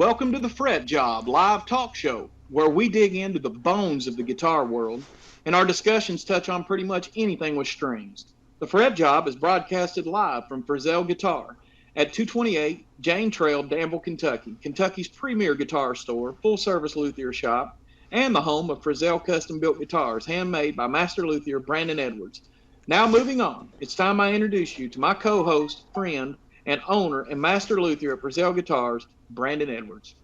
Welcome to the FretJob live talk show, where we dig into the bones of the guitar world, and our discussions touch on pretty much anything with strings. The FretJob is broadcasted live from Frizzell Guitar at 228 Jane Trail, Danville, Kentucky, Kentucky's premier guitar store, full-service luthier shop, and the home of Frizzell custom-built guitars, handmade by master luthier Brandon Edwards. Now moving on, it's time I introduce you to my co-host, friend, and owner and master luthier at Frizzell Guitars, Brandon Edwards.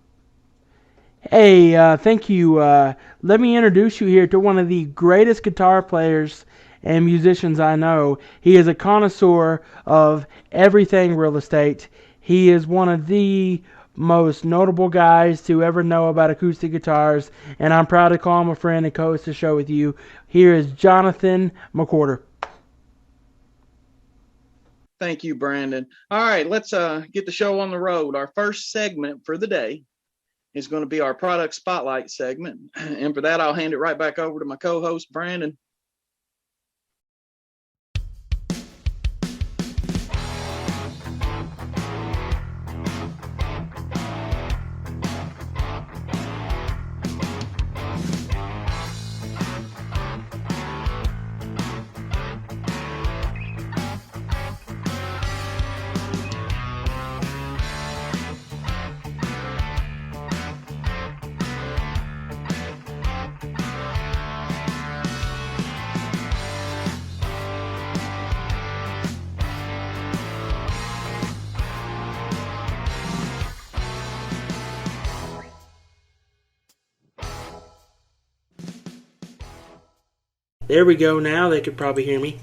Hey, thank you. Let me introduce you here to one of the greatest guitar players and musicians I know. He is a connoisseur of everything real estate. He is one of the most notable guys to ever know about acoustic guitars, and I'm proud to call him a friend and co-host the show with you. Here is Jonathan McWhorter. Thank you, Brandon. All right, let's get the show on the road. Our first segment for the day is going to be our product spotlight segment. And for that, I'll hand it right back over to my co-host, Brandon. There we go. Now they could probably hear me.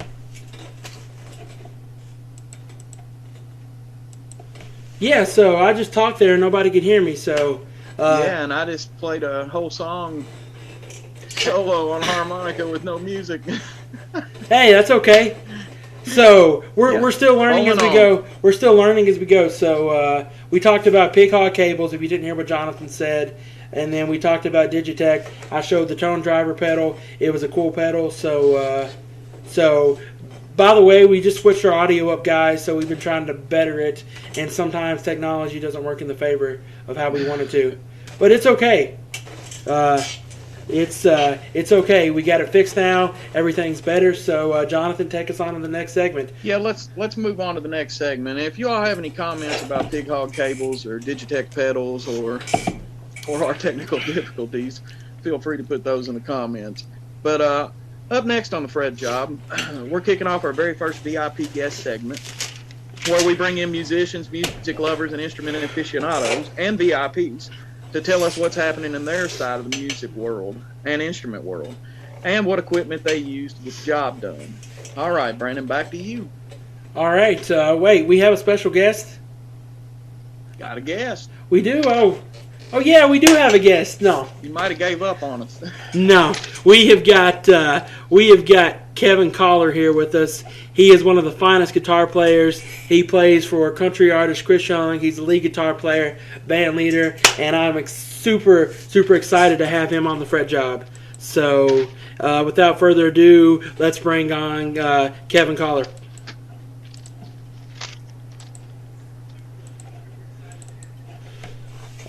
Yeah, so I just talked there and nobody could hear me. So yeah, and I just played a whole song solo on harmonica with no music. Hey, that's okay. So we're still learning as we go. We're still learning as we go. So we talked about pig hog cables. If you didn't hear what Jonathan said. And then we talked about Digitech. I showed the tone driver pedal. It was a cool pedal. So by the way, we just switched our audio up, guys. So we've been trying to better it. And sometimes technology doesn't work in the favor of how we want it to. But it's okay. It's okay. We got it fixed now. Everything's better. So Jonathan, take us on to the next segment. Yeah, let's move on to the next segment. If you all have any comments about pig hog cables or Digitech pedals or our technical difficulties, feel free to put those in the comments. But up next on the FretJob, we're kicking off our very first VIP guest segment, where we bring in musicians, music lovers, and instrument aficionados, and VIPs to tell us what's happening in their side of the music world and instrument world, and what equipment they use to get the job done. All right, Brandon, back to you. All right. Wait, we have a special guest? Got a guest. We do? Oh yeah, we do have a guest. No, you might have gave up on us. No, we have got Kevin Collier here with us. He is one of the finest guitar players. He plays for country artist Chris Young. He's a lead guitar player, Bandleader, and I'm super excited to have him on the FretJob. So, without further ado, let's bring on Kevin Collier.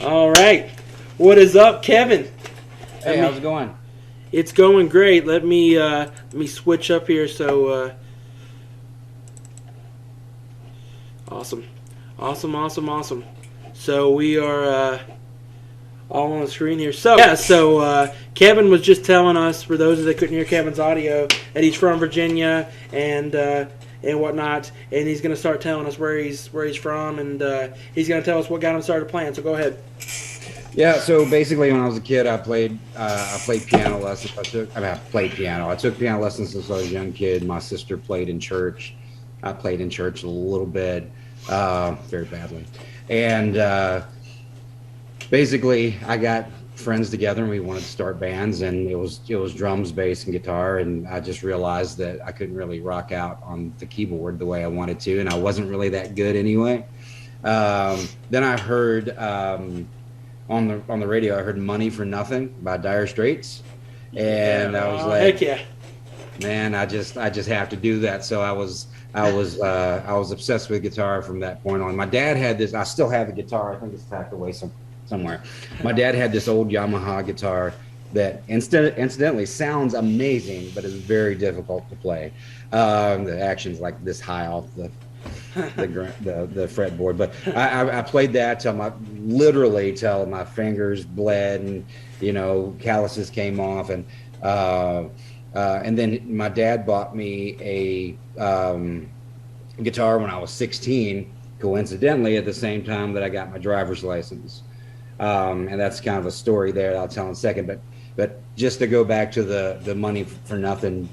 All right. What is up, Kevin? Hey, how's it going? It's going great. Let me switch up here. So awesome. So we are all on the screen here. So yeah. So Kevin was just telling us, for those that couldn't hear Kevin's audio, that he's from Virginia and whatnot, and he's going to start telling us where he's from, and he's going to tell us what got him started playing. So go ahead. Yeah, so basically when I was a kid, I played piano lessons. I took piano lessons since I was a young kid. My sister played in church. I played in church a little bit, very badly. And basically I got friends together and we wanted to start bands, and it was drums, bass, and guitar, and I just realized that I couldn't really rock out on the keyboard the way I wanted to, and I wasn't really that good anyway. Then I heard on the radio, I heard "Money for Nothing" by Dire Straits, and I was like, heck yeah, man, I just have to do that. So I was obsessed with guitar from that point on. My dad had this. I still have the guitar. I think it's packed away somewhere. My dad had this old Yamaha guitar that incidentally sounds amazing, but is very difficult to play. The action's like this high off the fretboard. But I played that till my fingers bled and, you know, calluses came off. And then my dad bought me a guitar when I was 16, coincidentally at the same time that I got my driver's license. And that's kind of a story there that I'll tell in a second. But just to go back to the money for nothing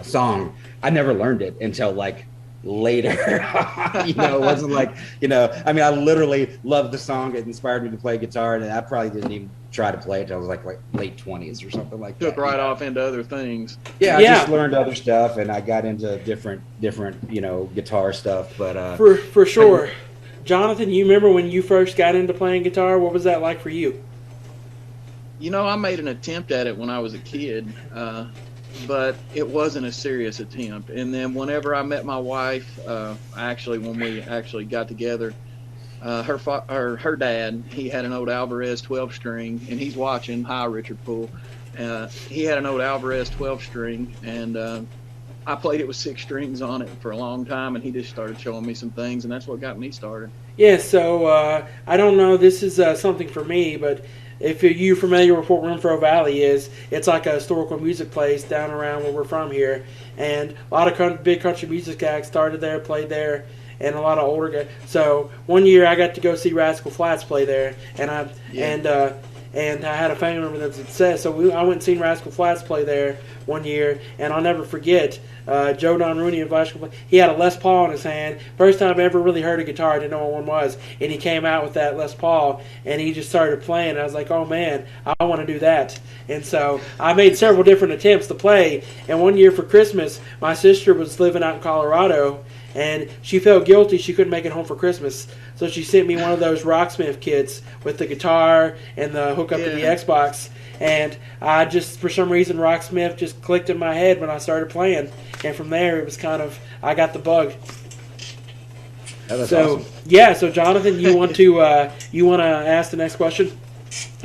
song, I never learned it until like later. You know, it wasn't like, you know, I mean, I literally loved the song. It inspired me to play guitar, and I probably didn't even try to play it until I was like late 20s or something like that. Took right off into other things. Yeah, I just learned other stuff, and I got into different, you know, guitar stuff. But for sure. Jonathan, you remember when you first got into playing guitar? What was that like for you? You know, I made an attempt at it when I was a kid, but it wasn't a serious attempt. And then whenever I met my wife, when we actually got together, her dad, he had an old Alvarez 12-string, and he's watching. Hi, Richard Poole. He had an old Alvarez 12-string, and I played it with 6 strings on it for a long time, and he just started showing me some things, and that's what got me started. Yeah, so I don't know, this is something for me, but if you're familiar with what Renfro Valley is, it's like a historical music place down around where we're from here, and a lot of big country music acts started there, played there, and a lot of older guys. So one year I got to go see Rascal Flatts play there, and I had a family member that said, so I went and seen Rascal Flatts play there one year, and I'll never forget, Joe Don Rooney and Vasco, he had a Les Paul in his hand. First time I ever really heard a guitar, I didn't know what one was, and he came out with that Les Paul, and he just started playing, and I was like, oh man, I want to do that. And so I made several different attempts to play, and one year for Christmas, my sister was living out in Colorado, and she felt guilty she couldn't make it home for Christmas. So she sent me one of those Rocksmith kits with the guitar and the hookup to the Xbox. And I just, for some reason, Rocksmith just clicked in my head when I started playing. And from there, it was kind of, I got the bug. Oh, that's awesome. Yeah, so Jonathan, you want to ask the next question?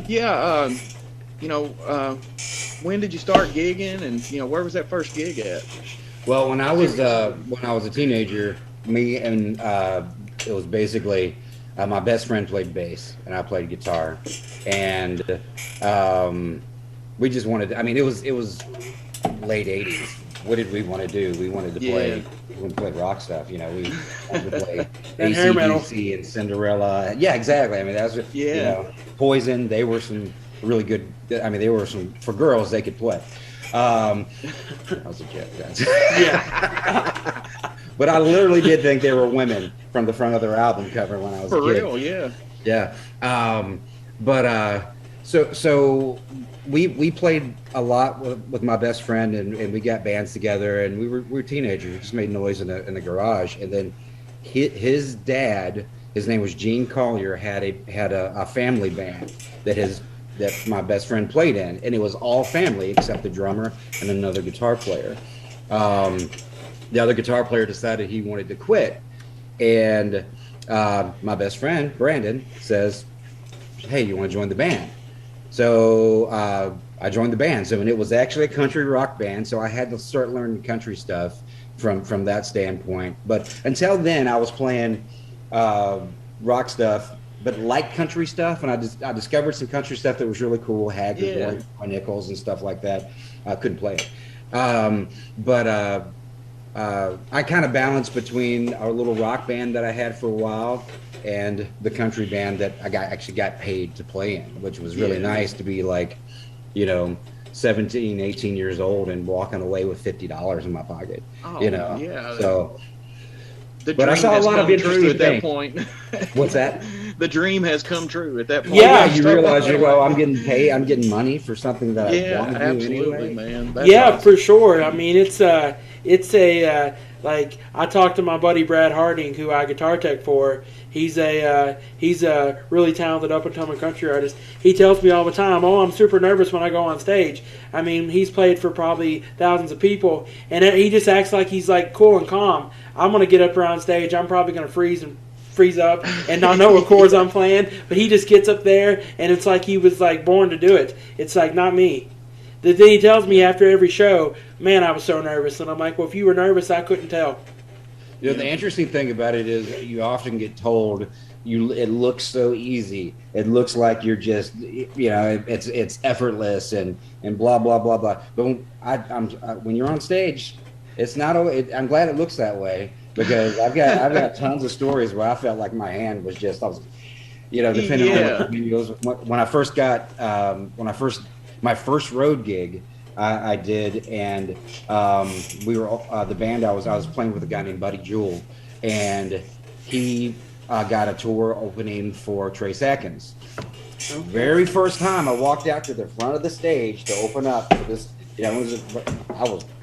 Yeah, when did you start gigging, and, you know, where was that first gig at? Well, when I was a teenager, me and it was basically my best friend played bass and I played guitar, and we just wanted. I mean, it was late '80s. What did we want to do? We wanted to play. We wanted to play rock stuff. You know, we wanted to play AC/DC and Cinderella. Yeah, exactly. I mean, that's what. You know, Poison. They were some really good. I mean, they were some for girls. They could play. That was a joke, guys. Yeah. But I literally did think they were women from the front of their album cover when I was a kid. For real, yeah. Yeah. So we played a lot with my best friend, and we got bands together, and we were teenagers. We just made noise in the garage, and then his dad, his name was Gene Collier, had a family band that my best friend played in, and it was all family except the drummer and another guitar player. The other guitar player decided he wanted to quit, and my best friend Brandon says, "Hey, you want to join the band?" So I joined the band. So, and it was actually a country rock band, so I had to start learning country stuff from that standpoint. But until then, I was playing rock stuff, but like country stuff, and I discovered some country stuff that was really cool, Haggard, Roy Nichols, and stuff like that. I couldn't play it, but I kind of balanced between our little rock band that I had for a while and the country band that I actually got paid to play in, which was really nice to be like, 17, 18 years old and walking away with $50 in my pocket. Oh, So. But I saw a lot of interesting at that point. What's that? The dream has come true at that point. Yeah, you realize I'm getting paid. I'm getting money for something that I want to do anyway. Man. That's awesome. For sure. I mean, it's like I talked to my buddy Brad Harding, who I guitar tech for. He's a really talented up and coming country artist. He tells me all the time, "Oh, I'm super nervous when I go on stage." I mean, he's played for probably thousands of people, and he just acts like he's like cool and calm. I'm gonna get up there on stage. I'm probably gonna freeze and freeze up and not know what chords I'm playing. But he just gets up there, and it's like he was like born to do it. It's like not me. Then he tells me after every show, man, I was so nervous. And I'm like, well, if you were nervous, I couldn't tell. You know, the interesting thing about it is you often get told it looks so easy. It looks like you're just, you know, it's effortless and blah blah blah blah. But when you're on stage, it's not. I'm glad it looks that way because I've got tons of stories where I felt like my hand was just. I was, you know, depending on what videos. When I first got my first road gig. I did, and we were the band I was playing with a guy named Buddy Jewell, and he got a tour opening for Trace Atkins. Okay. Very first time I walked out to the front of the stage to open up for this, you know,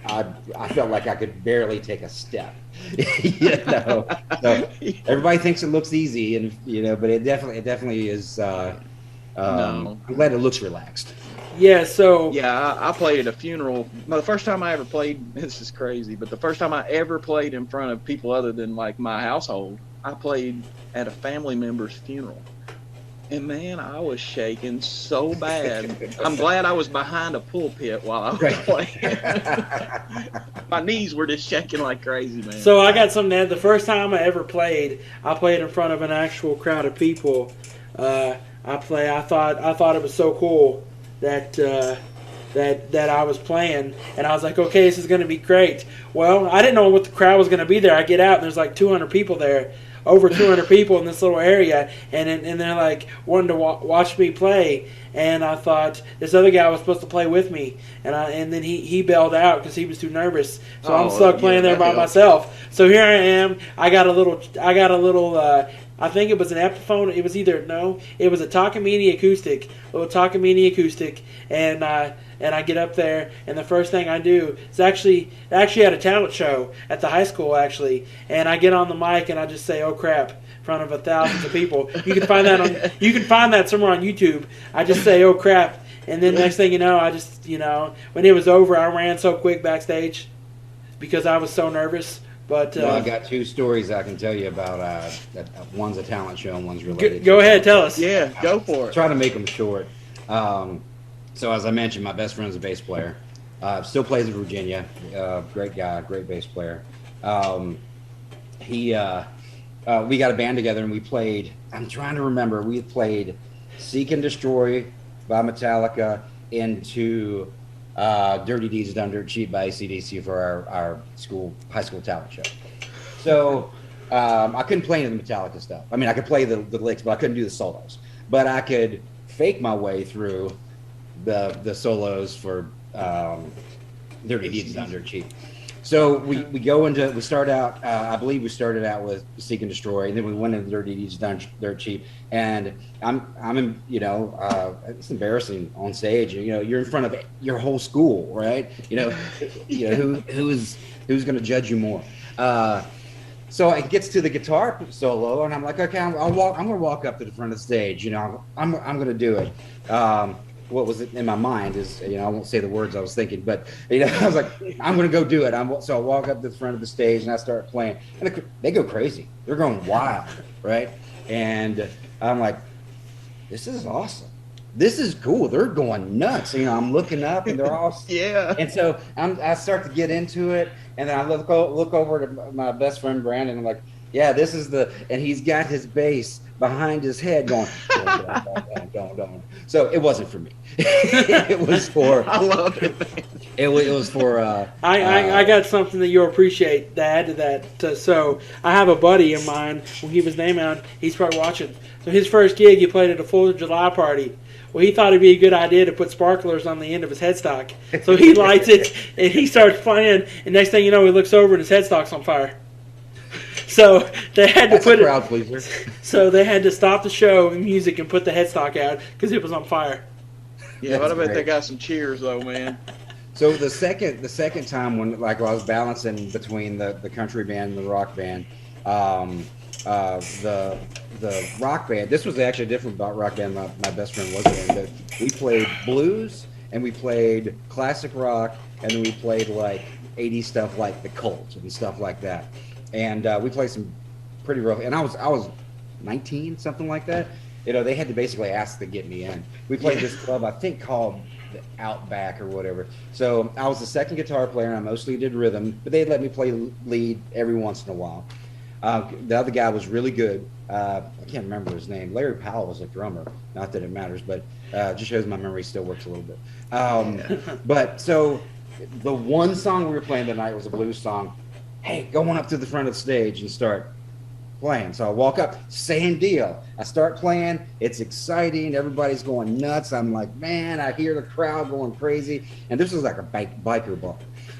I felt like I could barely take a step. You know, so everybody thinks it looks easy, and you know, but it definitely is. No. I'm glad it looks relaxed. Yeah, so... Yeah, I played at a funeral. The first time I ever played, this is crazy, but the first time I ever played in front of people other than, like, my household, I played at a family member's funeral. And, man, I was shaking so bad. I'm glad I was behind a pulpit while I was playing. My knees were just shaking like crazy, man. So I got something to add. The first time I ever played, I played in front of an actual crowd of people. I thought it was so cool that I was playing, and I was like, okay, this is going to be great. Well, I didn't know what the crowd was going to be there. I get out, and there's like 200 people there, over 200 people in this little area, and they're like wanting to watch me play. And I thought this other guy was supposed to play with me, and then he bailed out because he was too nervous. So I'm stuck playing there by myself. So here I am. I got a little. I think it was an Epiphone. It was it was a Takamine acoustic, little Takamine acoustic, and I get up there, and the first thing I do is actually at a talent show at the high school actually, and I get on the mic and I just say, "Oh crap!" in front of thousands of people. You can find that somewhere on YouTube. I just say, "Oh crap!" and then next thing you know, I just when it was over, I ran so quick backstage because I was so nervous. But well, I've got two stories I can tell you about. One's a talent show and one's related. Go ahead, tell us. Yeah, go for it. Try to make them short. So as I mentioned, my best friend's a bass player. Still plays in Virginia. Great guy, great bass player. We got a band together and we played. I'm trying to remember. We played "Seek and Destroy" by Metallica into "Dirty Deeds Done Dirt Cheap" by AC/DC for our high school talent show. So I couldn't play any of the Metallica stuff. I mean, I could play the licks, but I couldn't do the solos. But I could fake my way through the solos for "Dirty Deeds Done Dirt Cheap." So we start out. I believe we started out with "Seek and Destroy," and then we went into "Dirty Deeds Done Dirt Cheap." And I'm in, it's embarrassing on stage. You're in front of your whole school, right? Who's going to judge you more? So it gets to the guitar solo, and I'm like, okay, I'm going to walk up to the front of the stage. I'm going to do it. What was it in my mind is, I won't say the words I was thinking, but I was like, I'm going to go do it. So I walk up to the front of the stage and I start playing, and they go crazy. They're going wild, right? And I'm like, this is awesome. This is cool. They're going nuts. I'm looking up and they're all yeah. And so I start to get into it, and then I look over to my best friend Brandon, and I'm like, yeah, this is and he's got his bass behind his head going, don't. So it wasn't for me. It was for. I love it, man. It was for. I got something that you'll appreciate to add to that. So I have a buddy of mine. We'll give his name out. He's probably watching. So his first gig, he played at a 4th of July party. Well, he thought it'd be a good idea to put sparklers on the end of his headstock. So he lights it and he starts playing. And next thing you know, he looks over and his headstock's on fire. So they had to put crowd pleaser. So they had to stop the show and music and put the headstock out because it was on fire. Yeah, but I bet they got some cheers though, man. So the second time when I was balancing between the country band and the rock band, the rock band. This was actually different about rock band. My best friend was in, but we played blues and we played classic rock, and then we played like 80s stuff like the Cult and stuff like that. And we played some pretty rough. And I was 19, something like that. They had to basically ask to get me in. We played this club, I think, called the Outback or whatever. So I was the second guitar player, and I mostly did rhythm, but they'd let me play lead every once in a while. The other guy was really good. I can't remember his name. Larry Powell was a drummer. Not that it matters, but just shows my memory still works a little bit. But so the one song we were playing tonight was a blues song. Hey, go on up to the front of the stage and start playing. So I walk up, same deal. I start playing. It's exciting. Everybody's going nuts. I'm like, man, I hear the crowd going crazy. And this was like a biker bar.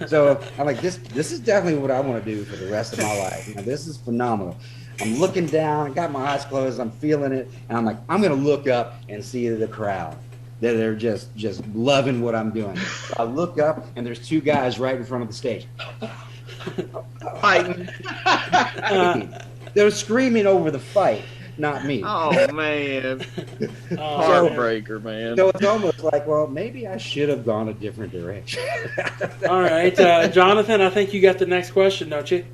So I'm like, this is definitely what I want to do for the rest of my life. This is phenomenal. I'm looking down. I got my eyes closed. I'm feeling it. And I'm like, I'm going to look up and see the crowd. They're just loving what I'm doing. So I look up, and there's two guys right in front of the stage. Fighting. They're screaming over the fight, not me. Oh, man. Heartbreaker, man. So it's almost like, well, maybe I should have gone a different direction. All right. Jonathan, I think you got the next question, don't you?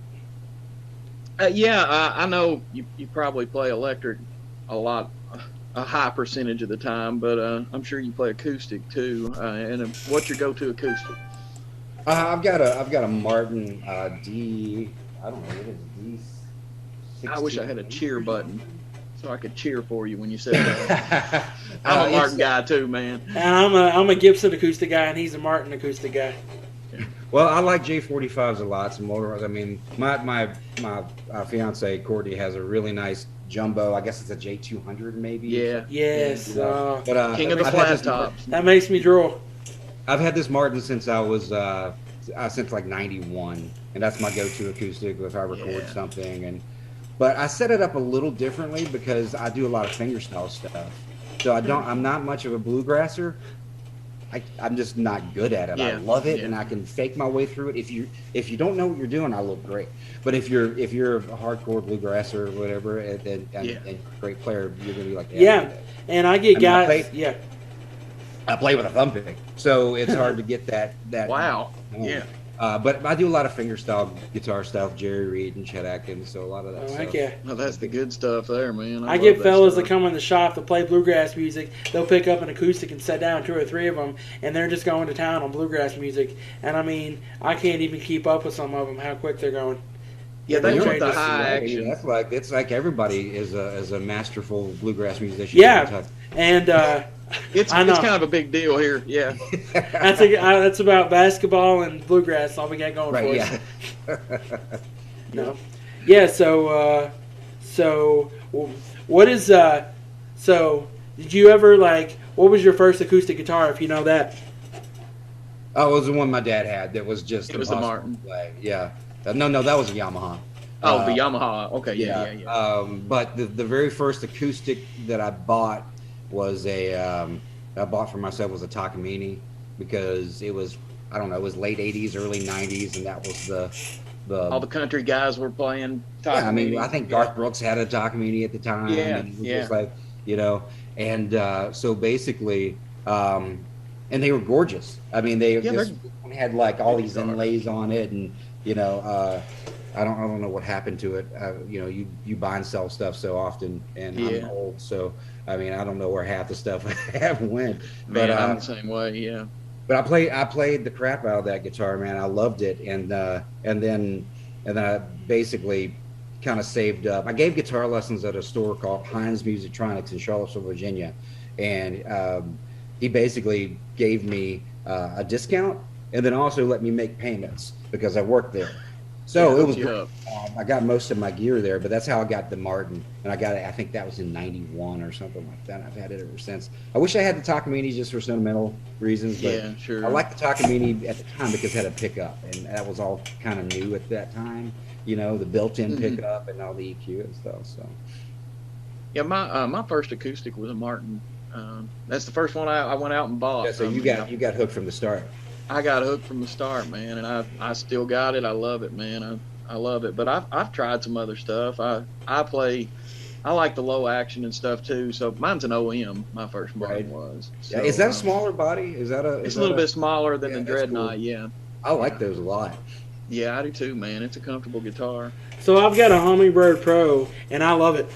I know you probably play electric a high percentage of the time, but I'm sure you play acoustic too. And what's your go-to acoustic? I've got a Martin D. I don't know what it is. D. I wish I had a cheer button so I could cheer for you when you said that. I'm a Martin guy too, man. And I'm a Gibson acoustic guy, and he's a Martin acoustic guy. Well, I like J45s a lot. Some motor. I mean, my fiance Courtney has a really nice jumbo. I guess it's a J200 maybe. Yeah. Yes. But King of the flat tops. That makes me drool. I've had this Martin since I was since like '91, and that's my go-to acoustic if I record something. But I set it up a little differently because I do a lot of fingerstyle stuff. So I'm not much of a bluegrasser. I'm just not good at it. I love it, and I can fake my way through it. If you don't know what you're doing, I look great. But if you're a hardcore bluegrasser or whatever, and great player, you're gonna be like And I get guys. I play with a thumb pick, so it's hard to get that. Wow. Yeah. But I do a lot of fingerstyle guitar stuff, Jerry Reed and Chet Atkins, so a lot of that stuff. Yeah. Well, that's the good stuff there, man. I get fellas that come in the shop to play bluegrass music. They'll pick up an acoustic and set down 2 or 3 of them, and they're just going to town on bluegrass music. And I mean, I can't even keep up with some of them, how quick they're going. Yeah, they want the high action. It's like everybody is a masterful bluegrass musician. Yeah, and it's kind of a big deal here. Yeah, that's about basketball and bluegrass. All we got going for us. No, yeah. So what is so? Did you ever what was your first acoustic guitar? If you know that. Oh, it was the one my dad had. That was just. It was a Martin. Yeah. No, that was a Yamaha. Oh, the Yamaha. Okay, yeah. But the very first acoustic that I bought was I bought for myself was a Takamine, because it was, I don't know, it was late 80s, early 90s, and that was the all the country guys were playing Takamine. Yeah, I mean, I think Garth Brooks had a Takamine at the time. Yeah, and it was just like, and so basically, and they were gorgeous. I mean, they had like all these inlays on it, and I don't know what happened to it. You buy and sell stuff so often, and I'm old, so I mean, I don't know where half the stuff I have went. But I'm the same way, yeah. But I played the crap out of that guitar, man. I loved it, and then I basically kind of saved up. I gave guitar lessons at a store called Hines Musictronics in Charlottesville, Virginia, and he basically gave me a discount, and then also let me make payments because I worked there. So it was great. I got most of my gear there, but that's how I got the Martin, and I got it. I think that was in '91 or something like that. I've had it ever since. I wish I had the Takamine just for sentimental reasons, but yeah, sure. I liked the Takamine at the time because it had a pickup, and that was all kind of new at that time. The built-in pickup and all the EQ and stuff. So yeah, my first acoustic was a Martin. That's the first one I went out and bought. Yeah, so you got hooked from the start. I got hooked from the start, man, and I still got it. I love it, man. I love it. But I've tried some other stuff. I like the low action and stuff too. So mine's an OM. My first Martin was. So, yeah, is that a smaller body? It's a little bit smaller than the Dreadnought. Cool. Yeah. I like those a lot. Yeah, I do too, man. It's a comfortable guitar. So I've got a Hummingbird Pro, and I love it.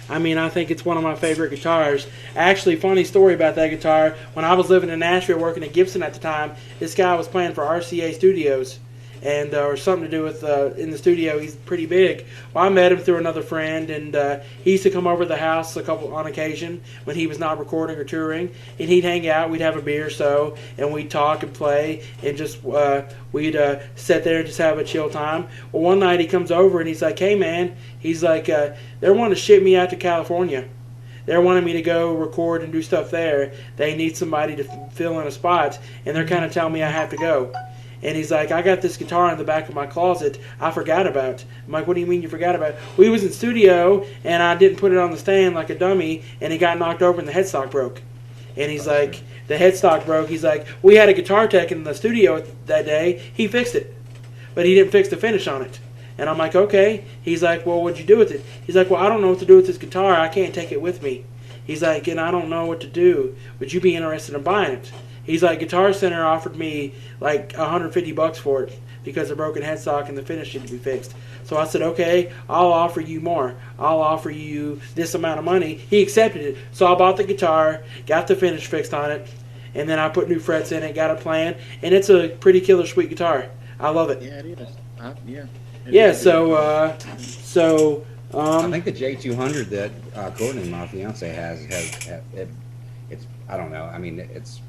I mean, I think it's one of my favorite guitars. Actually, funny story about that guitar. When I was living in Nashville working at Gibson at the time, this guy was playing for RCA Studios, and or something to do with in the studio. He's pretty big. Well, I met him through another friend, and he used to come over to the house on occasion when he was not recording or touring, and he'd hang out. We'd have a beer or so, and we'd talk and play, and just we'd sit there and just have a chill time. Well, one night he comes over and he's like, "Hey, man," he's like, "They're wanting to ship me out to California. They're wanting me to go record and do stuff there. They need somebody to fill in a spot, and they're kind of telling me I have to go." And he's like, "I got this guitar in the back of my closet I forgot about." I'm like, "What do you mean you forgot about it?" We was in studio, and I didn't put it on the stand like a dummy, and it got knocked over and the headstock broke. And he's like, "The headstock broke." He's like, "We had a guitar tech in the studio that day. He fixed it, but he didn't fix the finish on it." And I'm like, "Okay." He's like, "Well, what'd you do with it?" He's like, "Well, I don't know what to do with this guitar. I can't take it with me." He's like, "And I don't know what to do. Would you be interested in buying it?" He's like, "Guitar Center offered me like $150 for it because the broken headstock and the finish needed to be fixed." So I said, "Okay, I'll offer you more. I'll offer you this amount of money." He accepted it. So I bought the guitar, got the finish fixed on it, and then I put new frets in it, got it playing, and it's a pretty killer sweet guitar. I love it. Yeah, it is. Yeah. I think the J200 that Courtney, my fiance, has it's, I don't know. I mean, it's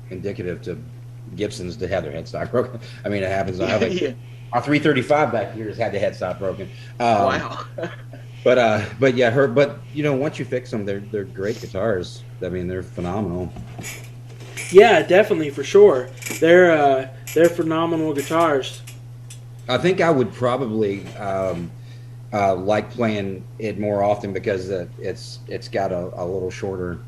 indicative to Gibsons to have their headstock broken. I mean, it happens. I have our 335 back here has had the headstock broken. Wow. But yeah, but you know, once you fix them, they're great guitars. I mean, they're phenomenal. Yeah, definitely, for sure. They're phenomenal guitars. I think I would probably like playing it more often because it's got a little shorter.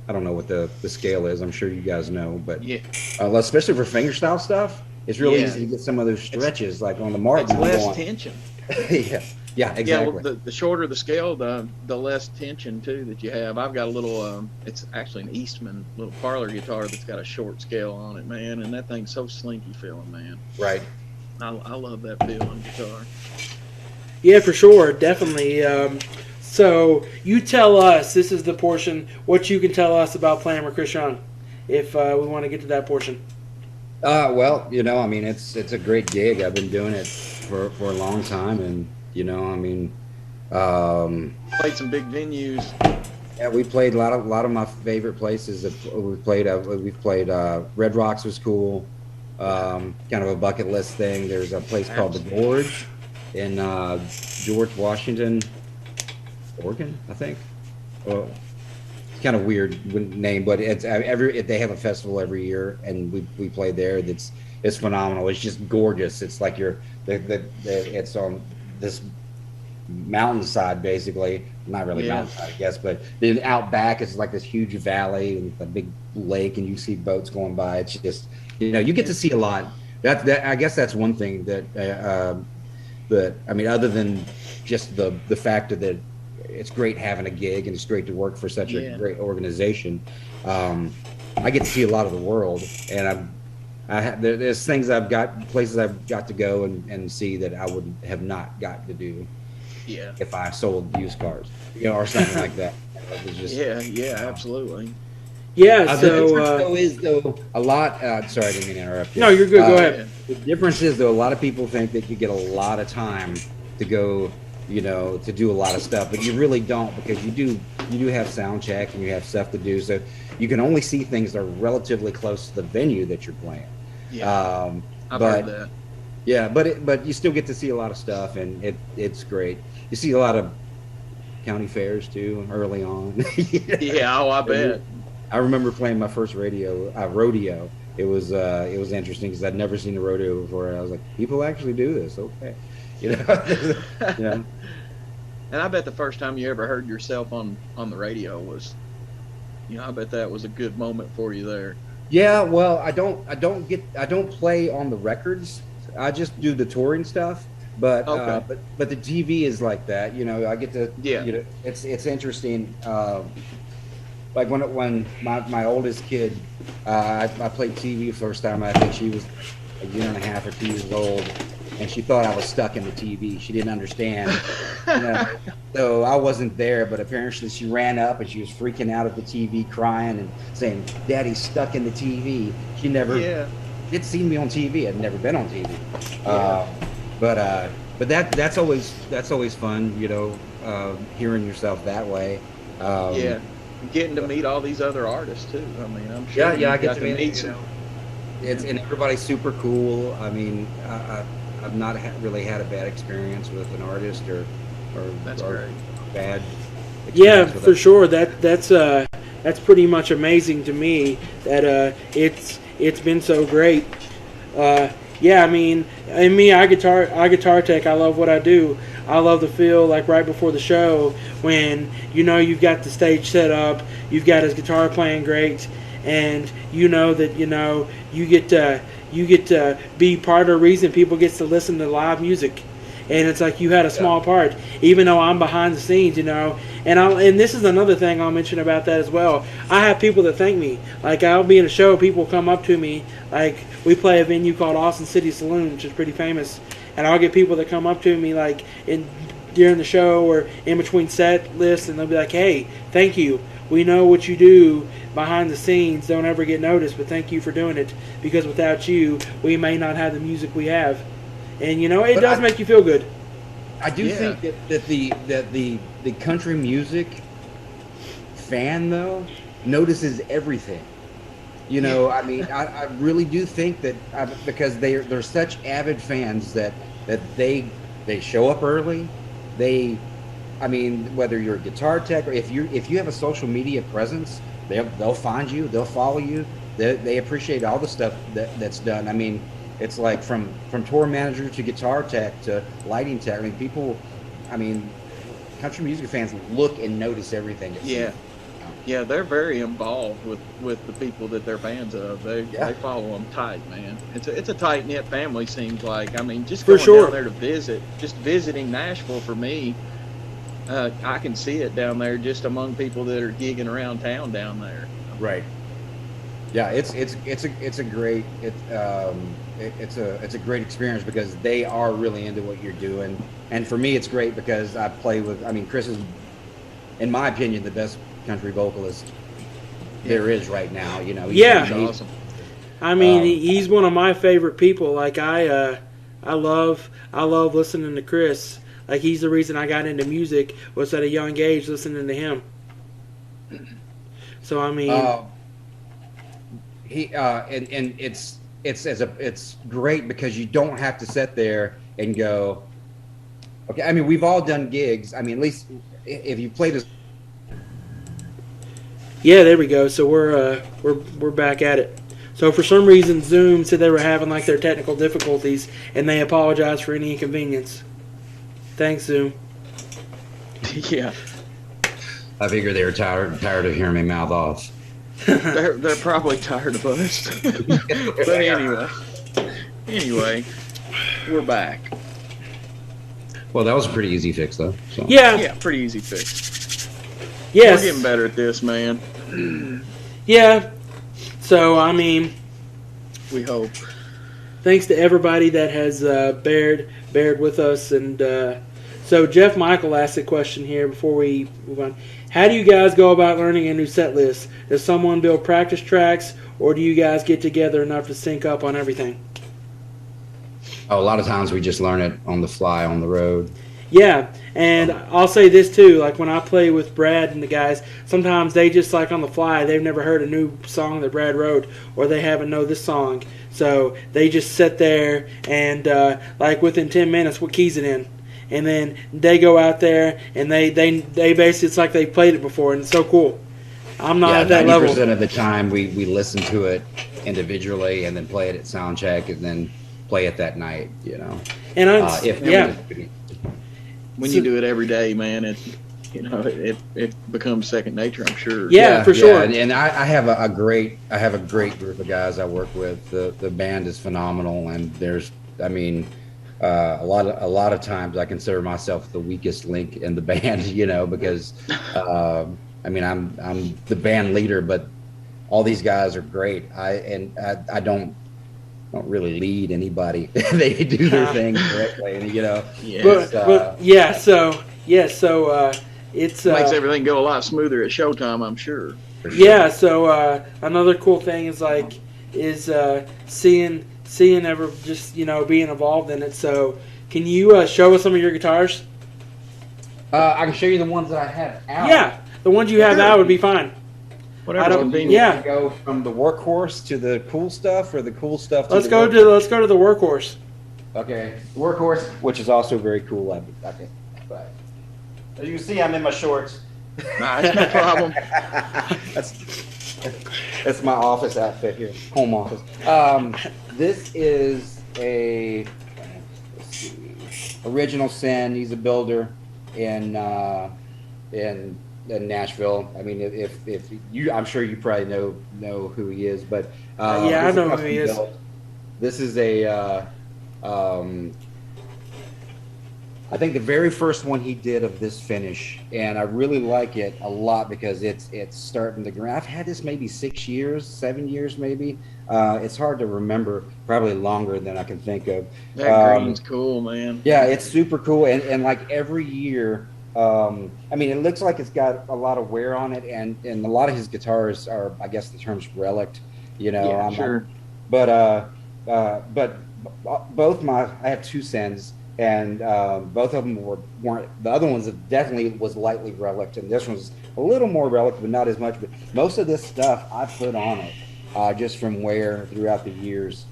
I don't know what the scale is. I'm sure you guys know, but yeah, especially for fingerstyle stuff, it's really easy to get some of those stretches like on the Martin. It's less tension. Yeah, exactly. Yeah, well, the shorter the scale, the less tension too that you have. I've got a little. It's actually an Eastman little parlor guitar that's got a short scale on it, man, and that thing's so slinky feeling, man. Right. I love that feeling guitar. Yeah, for sure, definitely. So you tell us, this is the portion, what you can tell us about playing with Chris Young, if we want to get to that portion. Well, you know, I mean, it's a great gig. I've been doing it for a long time, and you know, I mean, played some big venues. Yeah, we played a lot of my favorite places. We've played Red Rocks was cool, kind of a bucket list thing. There's a place called the Gorge in George Washington, Oregon, I think. Well, it's kind of weird name, but it's they have a festival every year, and we played there. It's phenomenal. It's just gorgeous. It's like it's on this mountainside, basically. Not really mountainside, I guess, but then out back it's like this huge valley and a big lake, and you see boats going by. It's just, you know, you get to see a lot. That I guess that's one thing that I mean, other than just the fact that it's great having a gig and it's great to work for such a great organization. I get to see a lot of the world, and there's things places I've got to go and see that I would have not got to do if I sold used cars, you know, or something like that. Just, absolutely. Yeah, so the difference though a lot. Sorry, I didn't mean to interrupt you. No, you're good. Go ahead. The difference is though, a lot of people think that you get a lot of time to go, you know, to do a lot of stuff, but you really don't, because you do have sound check and you have stuff to do, so you can only see things that are relatively close to the venue that you're playing. Yeah, I've heard that. Yeah, but you still get to see a lot of stuff, and it's great. You see a lot of county fairs too early on. Yeah, I bet. I remember playing my first rodeo. It was interesting because I'd never seen a rodeo before. I was like, people actually do this, okay, you know. Yeah. And I bet the first time you ever heard yourself on the radio was, you know, I bet that was a good moment for you there. Yeah, well, I don't play on the records. I just do the touring stuff. But okay. But the TV is like that, you know. I get to, you know, it's interesting. Like when my oldest kid, I played TV first time. I think she was a year and a half or 2 years old, and she thought I was stuck in the TV. She didn't understand. You know? So I wasn't there, but apparently she ran up and she was freaking out at the TV, crying and saying, "Daddy's stuck in the TV." She never had seen me on TV. I'd never been on TV. But that's always fun, you know, hearing yourself that way. Getting to meet all these other artists too. I mean, I'm sure. I get to meet some. And everybody's super cool. I mean, I've not really had a bad experience with an artist or bad. Yeah, for sure. That's pretty much amazing to me that it's been so great. Yeah, I mean, I guitar tech. I love what I do. I love the feel like right before the show when you know you've got the stage set up, you've got his guitar playing great, and you know that you get to be part of the reason people get to listen to live music. And it's like you had a small part, even though I'm behind the scenes, you know. And this is another thing I'll mention about that as well. I have people that thank me. Like I'll be in a show, people come up to me. Like we play a venue called Austin City Saloon, which is pretty famous. And I'll get people that come up to me like during the show or in between set lists, and they'll be like, "Hey, thank you. We know what you do behind the scenes. Don't ever get noticed, but thank you for doing it. Because without you, we may not have the music we have." And you know, it does make you feel good. I do think that the country music fan though notices everything. You know, I mean, I really do think that because they're such avid fans that they show up early. I mean, whether you're a guitar tech or if you have a social media presence, they'll find you, they'll follow you. They appreciate all the stuff that's done. I mean, it's like from tour manager to guitar tech to lighting tech. I mean, country music fans look and notice everything. Yeah, they're very involved with the people that they're fans of. They follow them tight, man. It's a tight knit family. Seems like. I mean, just going down there to visit, just visiting Nashville for me. I can see it down there just among people that are gigging around town down there. Right. Yeah, it's a great great experience because they are really into what you're doing, and for me it's great because I play with. I mean, Chris is, in my opinion, the best country vocalist there is right now. You know, he's awesome. I mean, he's one of my favorite people. Like I love listening to Chris. Like he's the reason I got into music was at a young age listening to him. So I mean, it's great because you don't have to sit there and go, okay. I mean, we've all done gigs. I mean, at least if you played as. Yeah, there we go. So we're back at it. So for some reason, Zoom said they were having like their technical difficulties, and they apologize for any inconvenience. Thanks, Zoom. Yeah. I figure they were tired of hearing me mouth off. They're probably tired of us. But anyway, we're back. Well, that was a pretty easy fix, though. So. Yeah, pretty easy fix. Yes. We're getting better at this, man. Yeah. So, I mean, we hope. Thanks to everybody that has bared with us. And so Jeff Michael asked a question here before we move on. How do you guys go about learning a new set list? Does someone build practice tracks, or do you guys get together enough to sync up on everything? Oh, a lot of times we just learn it on the fly, on the road. Yeah, and I'll say this too, like when I play with Brad and the guys, sometimes they just like on the fly, they've never heard a new song that Brad wrote, or they haven't know this song, so they just sit there and like within 10 minutes we'll keys it in, and then they go out there and they basically, it's like they played it before, and it's so cool. I'm not at that level. 90% of the time we listen to it individually and then play it at sound check and then play it that night, you know. And when you do it every day, man, it becomes second nature, I'm sure. Yeah, for sure. And I have a great group of guys I work with. The band is phenomenal, and there's, I mean, a lot of times I consider myself the weakest link in the band, you know, because I mean I'm the band leader, but all these guys are great. I don't don't really lead anybody. They do their thing correctly, and it's makes everything go a lot smoother at showtime, I'm sure. Yeah. So another cool thing is seeing ever just being involved in it. So can you show us some of your guitars? I can show you the ones that I have out. Yeah, the ones you have out would be fine. Whatever. Yeah. Go from the workhorse to the cool stuff, or the cool stuff. Let's go to the workhorse. Okay, workhorse, which is also very cool. Okay, but as you can see, I'm in my shorts. Nah, it's no problem. That's my office outfit here, home office. This is a original Sin. He's a builder in Nashville. I mean, if you, I'm sure you probably know who he is, but I know who he is. This is a I think the very first one he did of this finish, and I really like it a lot because it's starting to grow. I've had this maybe 6 years, 7 years maybe. It's hard to remember, probably longer than I can think of. That green's cool, man. Yeah, it's super cool, and like every year, I mean, it looks like it's got a lot of wear on it, and a lot of his guitars are, I guess the term's relict, Yeah, sure. But both I have two Sins, and both of them weren't. The other ones definitely was lightly relict, and this one's a little more relict, but not as much. But most of this stuff I put on it just from wear throughout the years.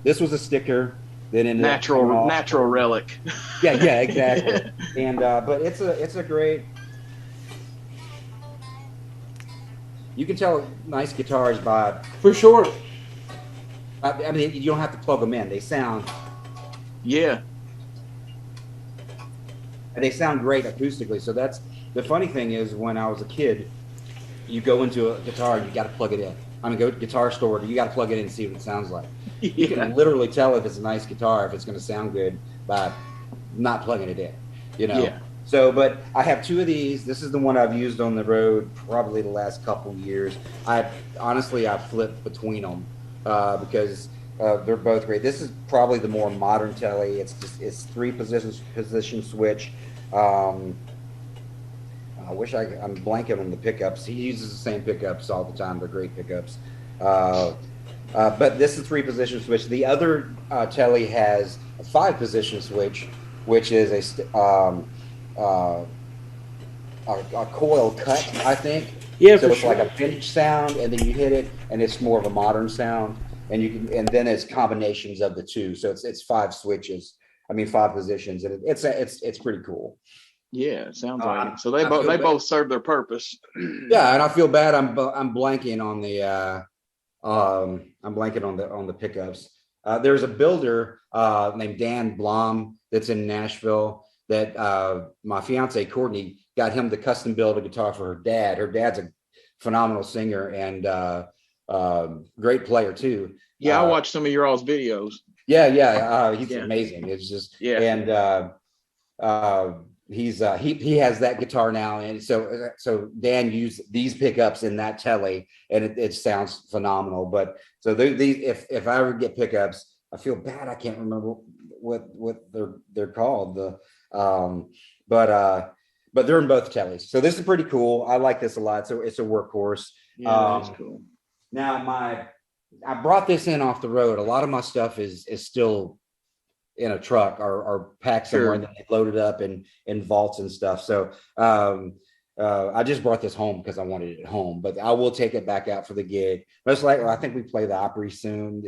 This was a sticker that ended natural relic. Yeah, exactly. And but it's a great. You can tell nice guitars by for sure. I mean, you don't have to plug them in; they sound. Yeah. And they sound great acoustically. So that's the funny thing is, when I was a kid, you go into a guitar, you got to plug it in. I mean, go to the guitar store, you got to plug it in and see what it sounds like. Yeah. You can literally tell if it's a nice guitar, if it's going to sound good by not plugging it in. Yeah. So, but I have two of these. This is the one I've used on the road probably the last couple years. I flip between them because they're both great. This is probably the more modern telly. It's three position switch. I wish I'm blanking on the pickups. He uses the same pickups all the time. They're great pickups. But this is three position switch. The other telly has a 5-position switch, which is a coil cut, I think. Yeah, so it's sure. like a vintage sound, and then you hit it, and it's more of a modern sound. And then it's combinations of the two. So it's 5 switches. I mean, 5 positions, and it's pretty cool. Yeah, it sounds like it. So they both serve their purpose. Yeah, and I feel bad. I'm blanking on the pickups. There's a builder named Dan Blom that's in Nashville that my fiance Courtney got him to custom build a guitar for her dad. Her dad's a phenomenal singer and great player too. Yeah, I watched some of your all's videos. Yeah, he's amazing. It's just and he has that guitar now, and so Dan used these pickups in that telly, and it sounds phenomenal. But so these, if I ever get pickups, I feel bad I can't remember what they're called. But they're in both tellies, so this is pretty cool. I like this a lot. So it's a workhorse. Yeah, that's cool. Now I brought this in off the road. A lot of my stuff is still in a truck or packed somewhere, and then they load it up in vaults and stuff. So I just brought this home because I wanted it home, but I will take it back out for the gig. Most likely, I think we play the Opry soon.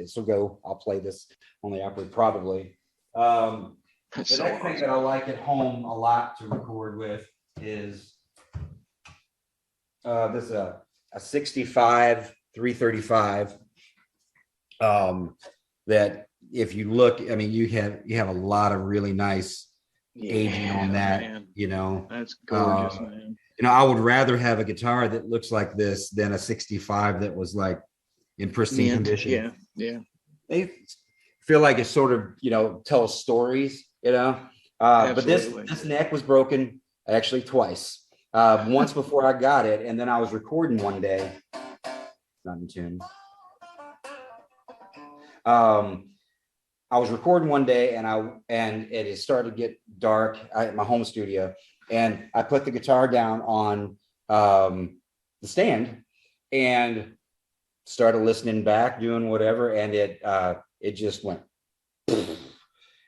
I'll play this on the Opry probably. The next thing that I like at home a lot to record with is this is a 65 335. That if you look, I mean, you have a lot of really nice aging on that, man. That's gorgeous, man. I would rather have a guitar that looks like this than a 65 that was like in pristine condition. Yeah. They feel like it sort of, tells stories, but this neck was broken actually twice. Once before I got it, and then I was recording one day. Not in tune. I was recording one day, and it had started to get dark at my home studio, and I put the guitar down on the stand and started listening back, doing whatever, and it just went.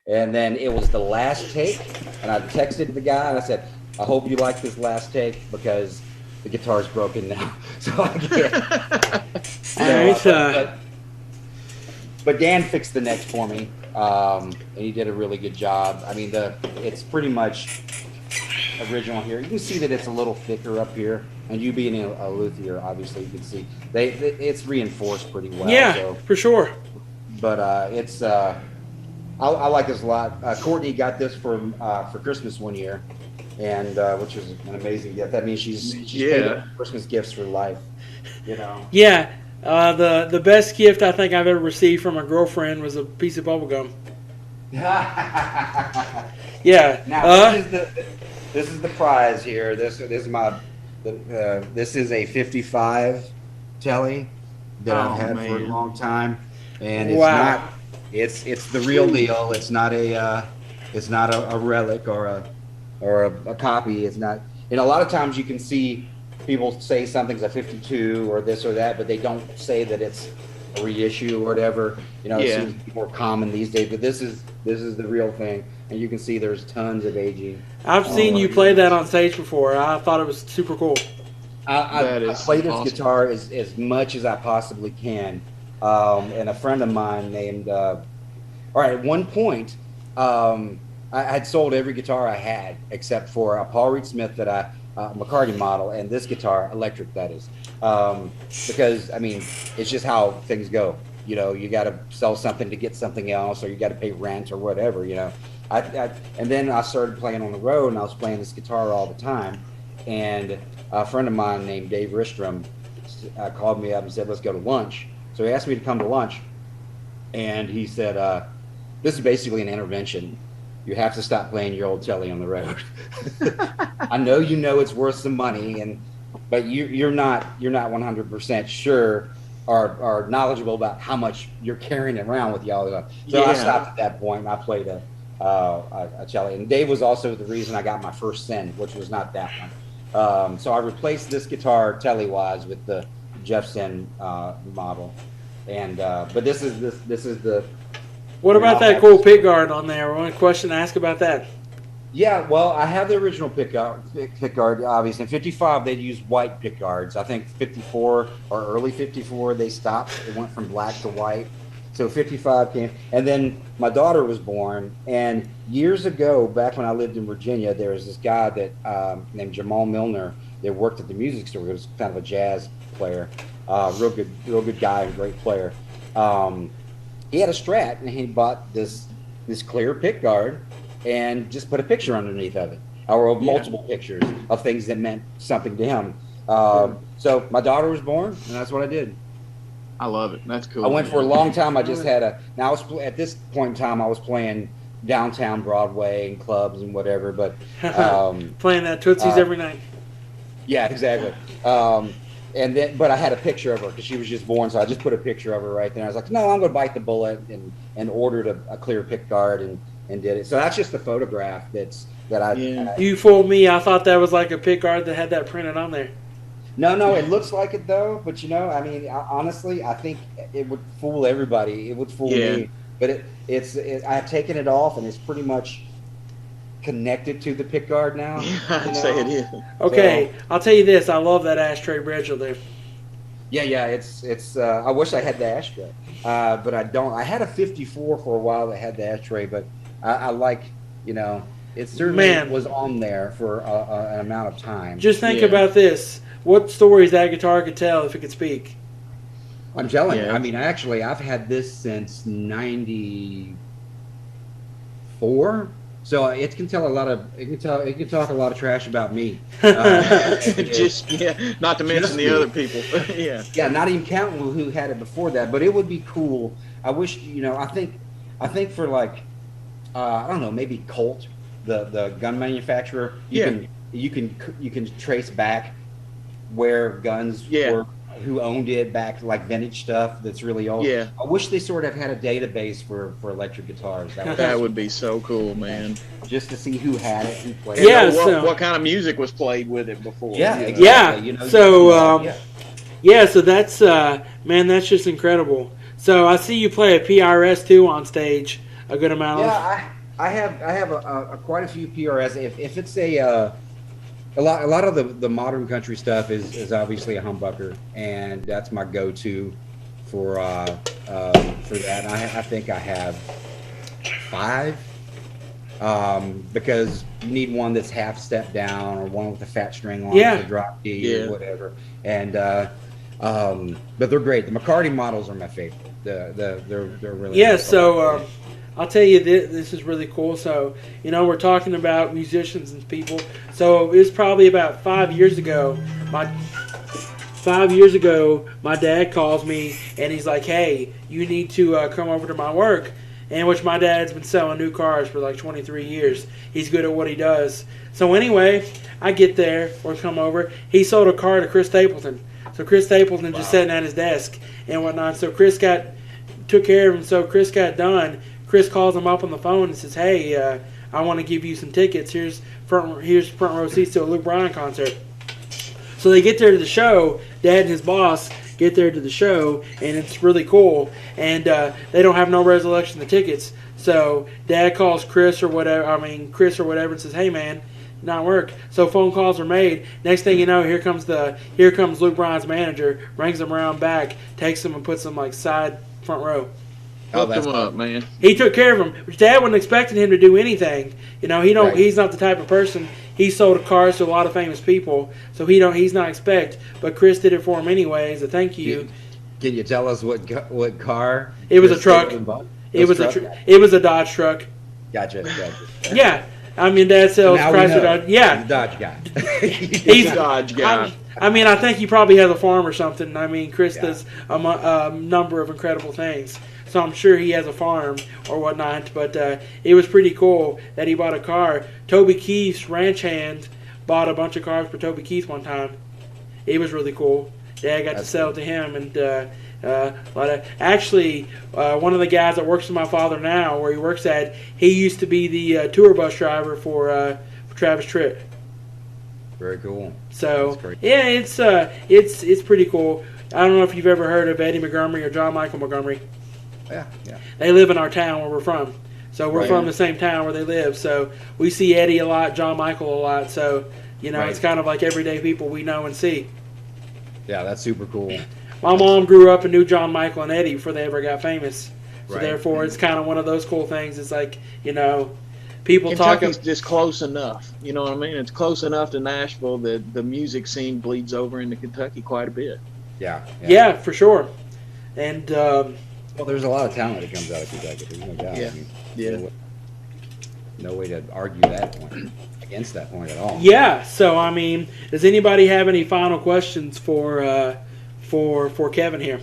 And then it was the last take, and I texted the guy and I said, I hope you like this last take because the guitar's broken now. So I can't. But Dan fixed the neck for me, and he did a really good job. I mean, it's pretty much original here. You can see that it's a little thicker up here, and you being a luthier, obviously, you can see it's reinforced pretty well. Yeah, so. For sure. But it's I like this a lot. Courtney got this for Christmas one year, and which was an amazing gift. That means she's paid Christmas gifts for life, you know. Yeah, the best gift I think I've ever received from a girlfriend was a piece of bubble gum. Yeah. Now this is the prize here. This is my this is a 55 Telly that I've had for a long time, and it's not. It's the real deal. It's not a relic or a copy. It's not. A lot of times you can see people say something's a 52 or this or that, but they don't say that it's a reissue or whatever. It seems to be more common these days. But this is the real thing, and you can see there's tons of aging. I've seen you play that on stage before. I thought it was super cool. I play this guitar as much as I possibly can. And a friend of mine named, at one point, I had sold every guitar I had except for a Paul Reed Smith that McCarty model, and this guitar, electric, that is. Because, I mean, it's just how things go. You got to sell something to get something else, or you got to pay rent or whatever, and then I started playing on the road, and I was playing this guitar all the time. And a friend of mine named Dave Ristrom called me up and said, let's go to lunch. So he asked me to come to lunch, and he said, this is basically an intervention. You have to stop playing your old Telly on the road. I know it's worth some money, but you're not 100% sure or knowledgeable about how much you're carrying around with you all the time. So I stopped at that point, and I played a Telly. And Dave was also the reason I got my first Send, which was not that one. So I replaced this guitar Telly-wise with the Jeffson model, and but this is the. What about that cool pickguard on there? One question to ask about that. Yeah, well, I have the original pickguard, obviously. In 55, they'd use white pickguards. I think 54 or early 54, they stopped. It went from black to white. So 55 came, and then my daughter was born. And years ago, back when I lived in Virginia, there was this guy that named Jamal Milner that worked at the music store. He was kind of a jazz player, real good guy, great player. He had a Strat, and he bought this clear pickguard and just put a picture underneath of it, or multiple pictures of things that meant something to him. So my daughter was born, and that's what I did. I love it. That's cool. I went for a long time. I just had now at this point in time, I was playing downtown Broadway and clubs and whatever, but playing that Tootsie's every night. Yeah, exactly. But I had a picture of her because she was just born, so I just put a picture of her right there. I was like, no, I'm going to bite the bullet, and ordered a clear pickguard and did it. So that's just a photograph that I. Yeah. You fooled me. I thought that was like a pickguard that had that printed on there. No, it looks like it though. But I mean, honestly, I think it would fool everybody. It would fool me. But I've taken it off, and it's pretty much connected to the pickguard now. I'd say it is. Okay, so, I'll tell you this. I love that ashtray bridge there. Yeah. It's. I wish I had the ashtray, but I don't. I had a 54 for a while that had the ashtray, but I like, it certainly was on there for an amount of time. Just think about this. What stories that guitar could tell if it could speak? I'm telling you. I mean, actually, I've had this since '94. So it can tell a lot of it can talk a lot of trash about me. Not to mention the other people. Yeah, not even counting who had it before that. But it would be cool. I wish I think for like I don't know, maybe Colt, the gun manufacturer. You can trace back where guns were who owned it back, like vintage stuff that's really old. Yeah. I wish they sort of had a database for electric guitars. That would be so cool, man. Just to see who had it, who played Yeah, it. so- What kind of music was played with it before. Yeah, you know? exactly. Yeah. You know, So, yeah, so that's man, that's just incredible. So I see you play a PRS too on stage a good amount. Yeah, I have a quite a few PRS. If it's a lot of the modern country stuff is obviously a humbucker, and that's my go-to for that. And I think I have 5, because you need one that's half step down or one with a fat string on it, a drop D or whatever. And but they're great. The McCarty models are my favorite. They're really nice. So I'll tell you this is really cool. So we're talking about musicians and people. So it was probably about 5 years ago. My dad calls me and he's like, "Hey, you need to come over to my work." And which my dad's been selling new cars for like 23 years. He's good at what he does. So anyway, I get there or come over. He sold a car to Chris Stapleton. So Chris Stapleton just sitting at his desk and whatnot. So Chris took care of him. So Chris got done. Chris calls him up on the phone and says, "Hey, I want to give you some tickets. Here's front row seats to a Luke Bryan concert." So they get there to the show. Dad and his boss get there to the show, and it's really cool. And they don't have no resurrection of the tickets. So Dad calls Chris or whatever, and says, "Hey man, not work." So phone calls are made. Next thing you know, here comes Luke Bryan's manager, brings him around back, takes him and puts him like side front row. Hooked him up, man. He took care of him. Which Dad wasn't expecting him to do anything. He's not the type of person. He sold cars to a lot of famous people, so he's not expect. But Chris did it for him anyway as a thank you. Can you tell us what car? It was a truck. It was a Dodge truck. Gotcha. Yeah. I mean, Dad sells Chrysler Dodge. Yeah. He's a Dodge guy. He's a Dodge guy. I think he probably has a farm or something. I mean, Chris does a number of incredible things. So I'm sure he has a farm or whatnot. But it was pretty cool that he bought a car. Toby Keith's ranch hand bought a bunch of cars for Toby Keith one time. It was really cool. Dad got to sell it to him. And one of the guys that works with my father now, where he works at, he used to be the tour bus driver for Travis Tritt. Very cool. So yeah, it's pretty cool. I don't know if you've ever heard of Eddie Montgomery or John Michael Montgomery. Yeah. They live in our town where we're from. So we're from the same town where they live. So we see Eddie a lot, John Michael a lot. So it's kind of like everyday people we know and see. Yeah, that's super cool. My mom grew up and knew John Michael and Eddie before they ever got famous. So therefore, it's kind of one of those cool things. It's like, people Kentucky's just close enough. You know what I mean? It's close enough to Nashville that the music scene bleeds over into Kentucky quite a bit. Yeah, for sure. And there's a lot of talent that comes out of Kentucky. There's no doubt. Yeah. No way to argue that point against that point at all. Yeah. So does anybody have any final questions for Kevin here?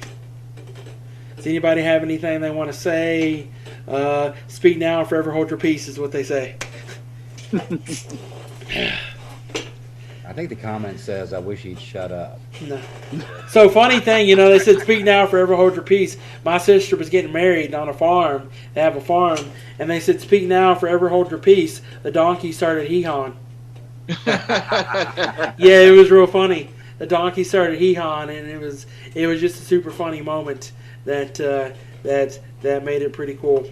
Does anybody have anything they want to say? Speak now or forever hold your peace is what they say. I think the comment says, "I wish he'd shut up." No. So funny thing, they said, "Speak now or forever hold your peace." My sister was getting married on a farm. They have a farm. And they said, "Speak now or forever hold your peace." The donkey started hee-hawing. Yeah, it was real funny. The donkey started hee-hawing, and it was just a super funny moment that made it pretty cool.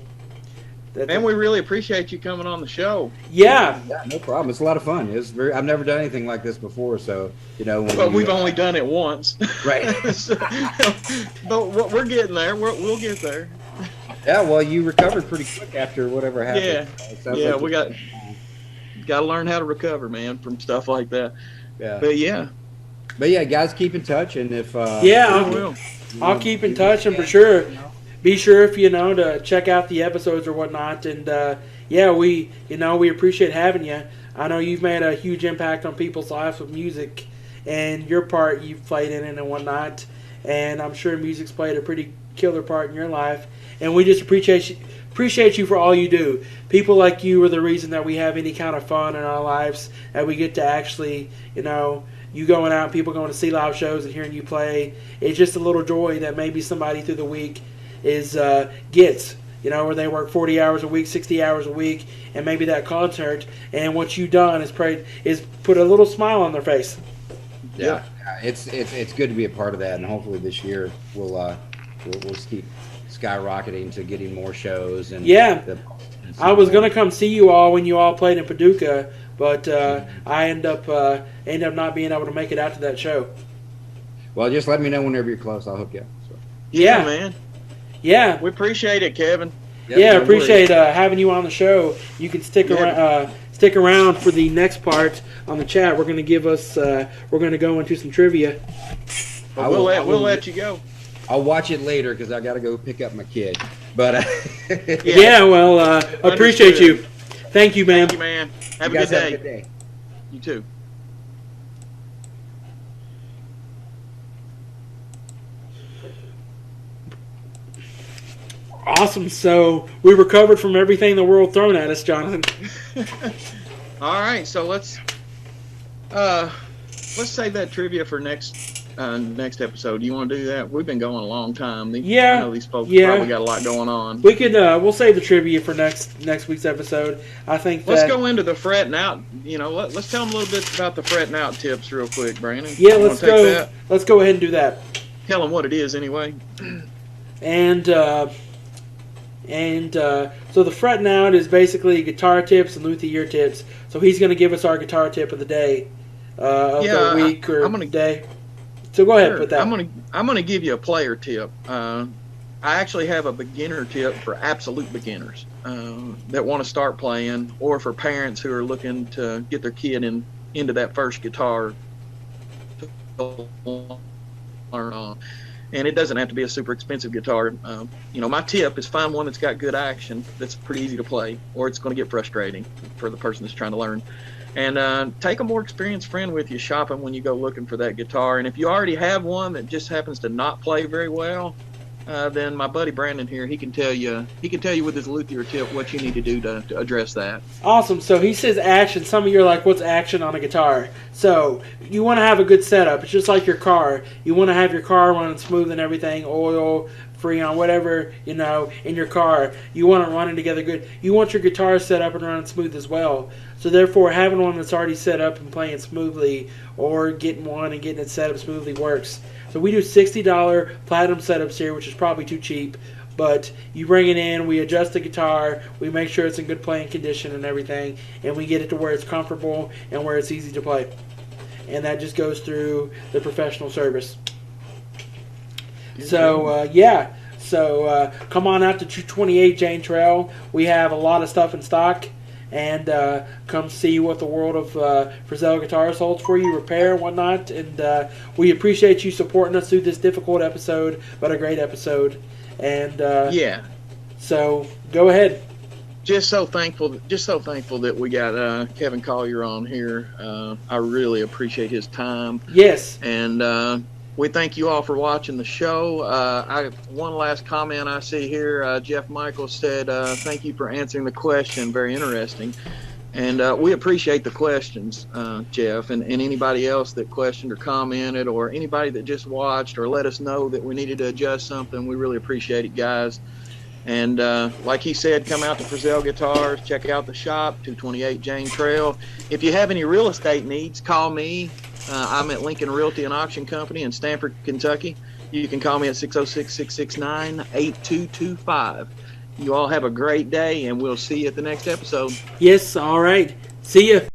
And we really appreciate you coming on the show. Yeah, no problem. It's a lot of fun. I've never done anything like this before, so But we've only done it once, right? But we're getting there. We'll get there. Yeah, well, you recovered pretty quick after whatever happened. Yeah, we got to learn how to recover, man, from stuff like that. Yeah, but yeah, guys, keep in touch, and if I'll keep in touch, and for sure. Be sure if to check out the episodes or whatnot, and we appreciate having you. I know you've made a huge impact on people's lives with music, and your part you've played in it and whatnot. And I'm sure music's played a pretty killer part in your life. And we just appreciate you for all you do. People like you are the reason that we have any kind of fun in our lives, that we get to actually you going out, people going to see live shows and hearing you play. It's just a little joy that maybe somebody through the week gets. Where they work 40 hours a week, 60 hours a week, and maybe that concert, and what you've done is put a little smile on their face. Yeah, it's good to be a part of that, and hopefully this year we'll keep skyrocketing to getting more shows. And I was gonna come see you all when you all played in Paducah, but I end up not being able to make it out to that show. Well, just let me know whenever you're close. I'll hook you up. So. Yeah, man. Yeah, we appreciate it, Kevin. Yep, appreciate having you on the show. You can stick around for the next part on the chat. We're going to go into some trivia. We'll let you go. I'll watch it later because I got to go pick up my kid. But appreciate you. Thank you, man. Thank you, man. Have a good day. You too. Awesome. So we recovered from everything in the world thrown at us, Jonathan. All right. So let's save that trivia for next episode. Do you want to do that? We've been going a long time. I know these folks probably got a lot going on. We could we'll save the trivia for next week's episode. I think let's go into the fretting out. Let's tell them a little bit about the fretting out tips real quick, Brandon. Yeah, let's go. Let's go ahead and do that. Tell them what it is anyway. So the fretting out is basically guitar tips and luthier tips. So he's going to give us our guitar tip of the day, the week or day. So go ahead, put that. I'm gonna give you a player tip. I actually have a beginner tip for absolute beginners that want to start playing, or for parents who are looking to get their kid into that first guitar to learn on. And it doesn't have to be a super expensive guitar. My tip is find one that's got good action, that's pretty easy to play, or it's going to get frustrating for the person that's trying to learn. And take a more experienced friend with you shopping when you go looking for that guitar. And if you already have one that just happens to not play very well, then my buddy Brandon here, he can tell you with his luthier tip what you need to do to address that. Awesome. So he says action. Some of you are like, what's action on a guitar? So you want to have a good setup. It's just like your car. You want to have your car running smooth and everything, oil, Freon, whatever, in your car. You want it running together good. You want your guitar set up and running smooth as well. So therefore, having one that's already set up and playing smoothly, or getting one and getting it set up smoothly works. So we do $60 platinum setups here, which is probably too cheap. But you bring it in, we adjust the guitar, we make sure it's in good playing condition and everything, and we get it to where it's comfortable and where it's easy to play. And that just goes through the professional service. So, come on out to 228 Jane Trail. We have a lot of stuff in stock. And come see what the world of Frizzell Guitars holds for you, repair and whatnot. And we appreciate you supporting us through this difficult episode, but a great episode. And so go ahead. Just so thankful that we got Kevin Collier on here. I really appreciate his time. Yes. And we thank you all for watching the show. One last comment I see here. Jeff Michael said, thank you for answering the question. Very interesting. And we appreciate the questions, Jeff, and anybody else that questioned or commented, or anybody that just watched or let us know that we needed to adjust something. We really appreciate it, guys. And like he said, come out to Frizzell Guitars, check out the shop, 228 Jane Trail. If you have any real estate needs, call me. I'm at Lincoln Realty and Auction Company in Stamford, Kentucky. You can call me at 606-669-8225. You all have a great day, and we'll see you at the next episode. Yes, all right. See ya.